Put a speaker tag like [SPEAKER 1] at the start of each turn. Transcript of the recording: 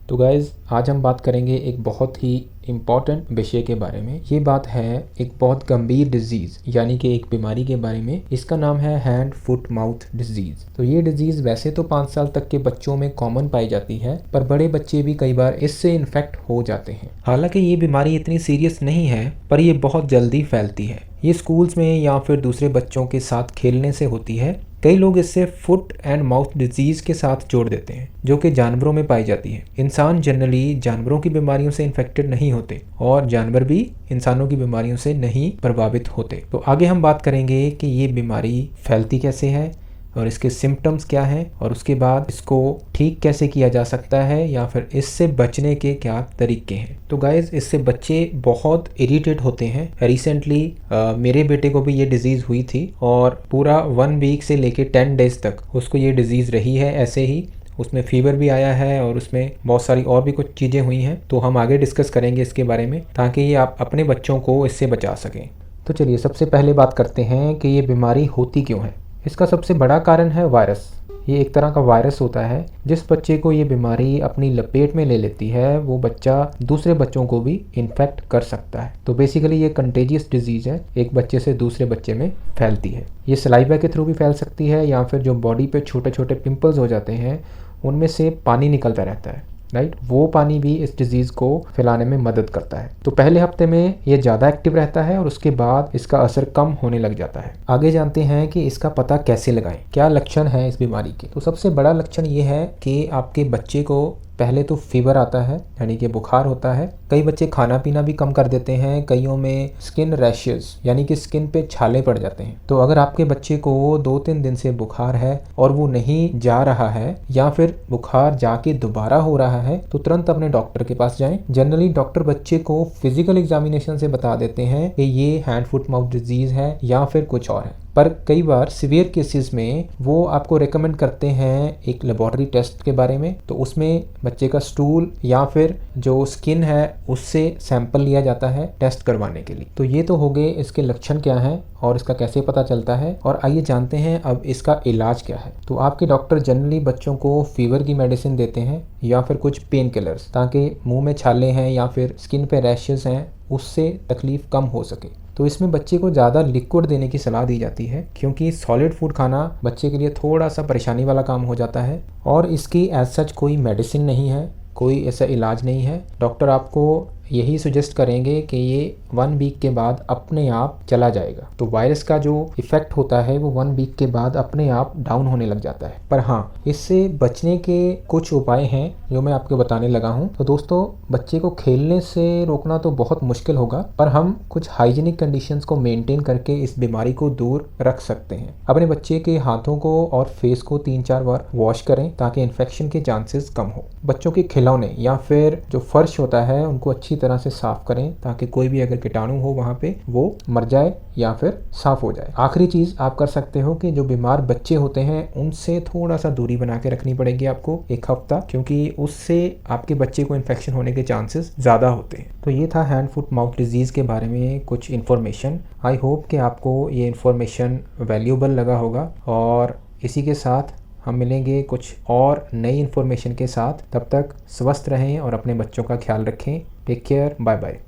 [SPEAKER 1] तो गाइज़ आज हम बात करेंगे एक बहुत ही इम्पॉर्टेंट विषय के बारे में। ये बात है एक बहुत गंभीर डिजीज़ यानी कि एक बीमारी के बारे में। इसका नाम है हैंड फुट माउथ डिजीज़। तो ये डिजीज़ वैसे तो 5 साल तक के बच्चों में कॉमन पाई जाती है, पर बड़े बच्चे भी कई बार इससे इन्फेक्ट हो जाते हैं। हालांकि ये बीमारी इतनी सीरियस नहीं है, पर ये बहुत जल्दी फैलती है। ये स्कूल्स में या फिर दूसरे बच्चों के साथ खेलने से होती है। कई लोग इससे फुट एंड माउथ डिजीज़ के साथ जोड़ देते हैं, जो कि जानवरों में पाई जाती है। इंसान जनरली जानवरों की बीमारियों से इन्फेक्टेड नहीं होते और जानवर भी इंसानों की बीमारियों से नहीं प्रभावित होते। तो आगे हम बात करेंगे कि ये बीमारी फैलती कैसे है और इसके सिम्टम्स क्या हैं, और उसके बाद इसको ठीक कैसे किया जा सकता है या फिर इससे बचने के क्या तरीके हैं। तो गाइज़ इससे बच्चे बहुत इरिटेट होते हैं। रिसेंटली मेरे बेटे को भी ये डिज़ीज़ हुई थी और पूरा 1 वीक से लेके 10 डेज़ तक उसको ये डिज़ीज़ रही है। ऐसे ही उसमें फ़ीवर भी आया है और उसमें बहुत सारी और भी कुछ चीज़ें हुई हैं। तो हम आगे डिस्कस करेंगे इसके बारे में, ताकि ये आप अपने बच्चों को इससे बचा सकें। तो चलिए सबसे पहले बात करते हैं कि ये बीमारी होती क्यों है। इसका सबसे बड़ा कारण है वायरस। ये एक तरह का वायरस होता है। जिस बच्चे को ये बीमारी अपनी लपेट में ले लेती है, वो बच्चा दूसरे बच्चों को भी इन्फेक्ट कर सकता है। तो बेसिकली ये कंटेजियस डिजीज़ है, एक बच्चे से दूसरे बच्चे में फैलती है। ये सलाइवा के थ्रू भी फैल सकती है, या फिर जो बॉडी पे छोटे छोटे पिंपल्स हो जाते हैं उनमें से पानी निकलता रहता है, राइट। वो पानी भी इस डिज़ीज़ को फैलाने में मदद करता है। तो पहले हफ्ते में ये ज़्यादा एक्टिव रहता है और उसके बाद इसका असर कम होने लग जाता है। आगे जानते हैं कि इसका पता कैसे लगाएं, क्या लक्षण हैं इस बीमारी के। तो सबसे बड़ा लक्षण ये है कि आपके बच्चे को पहले तो फीवर आता है, यानी कि बुखार होता है। कई बच्चे खाना पीना भी कम कर देते हैं। कईयों में स्किन रैशेस यानी कि स्किन पे छाले पड़ जाते हैं। तो अगर आपके बच्चे को 2-3 दिन से बुखार है और वो नहीं जा रहा है, या फिर बुखार जाके दोबारा हो रहा है, तो तुरंत अपने डॉक्टर के पास जाएं। जनरली डॉक्टर बच्चे को फिजिकल एग्जामिनेशन से बता देते हैं कि ये हैंड फुट माउथ डिजीज़ है या फिर कुछ और है। पर कई बार सीवियर केसेस में वो आपको रेकमेंड करते हैं एक लेबोरेटरी टेस्ट के बारे में। तो उसमें बच्चे का स्टूल या फिर जो स्किन है उससे सैंपल लिया जाता है टेस्ट करवाने के लिए। तो ये तो हो गए इसके लक्षण क्या हैं और इसका कैसे पता चलता है। और आइए जानते हैं अब इसका इलाज क्या है। तो आपके डॉक्टर जनरली बच्चों को फीवर की मेडिसिन देते हैं या फिर कुछ पेन किलर्स, ताकि मुंह में छाले हैं या फिर स्किन पे रैशेस हैं उससे तकलीफ कम हो सके। तो इसमें बच्चे को ज़्यादा लिक्विड देने की सलाह दी जाती है, क्योंकि सॉलिड फूड खाना बच्चे के लिए थोड़ा सा परेशानी वाला काम हो जाता है। और इसकी एज सच कोई मेडिसिन नहीं है, कोई ऐसा इलाज नहीं है। डॉक्टर आपको यही सजेस्ट करेंगे कि ये 1 वीक के बाद अपने आप चला जाएगा। तो वायरस का जो इफ़ेक्ट होता है वो 1 वीक के बाद अपने आप डाउन होने लग जाता है। पर हाँ, इससे बचने के कुछ उपाय हैं जो मैं आपको बताने लगा हूँ। तो दोस्तों, बच्चे को खेलने से रोकना तो बहुत मुश्किल होगा, पर हम कुछ हाइजीनिक कंडीशंस को मेंटेन करके इस बीमारी को दूर रख सकते हैं। अपने बच्चे के हाथों को और फेस को 3-4 बार वॉश करें, ताकि इन्फेक्शन के चांसेस कम हो। बच्चों के खिलौने या फिर जो फर्श होता है उनको अच्छी तरह से साफ करें, ताकि कोई भी अगर कीटाणु हो वहाँ पे वो मर जाए या फिर साफ हो जाए। आखिरी चीज़ आप कर सकते हो कि जो बीमार बच्चे होते हैं उनसे थोड़ा सा दूरी बना के रखनी पड़ेगी आपको 1 हफ्ता, क्योंकि उससे आपके बच्चे को इन्फेक्शन होने के चांसेस ज़्यादा होते हैं। तो ये था हैंड फुट माउथ डिजीज़ के बारे में कुछ इन्फॉर्मेशन। आई होप कि आपको ये इन्फॉर्मेशन वैल्यूएबल लगा होगा, और इसी के साथ हम मिलेंगे कुछ और नई इन्फॉर्मेशन के साथ। तब तक स्वस्थ रहें और अपने बच्चों का ख्याल रखें। Take care, bye bye.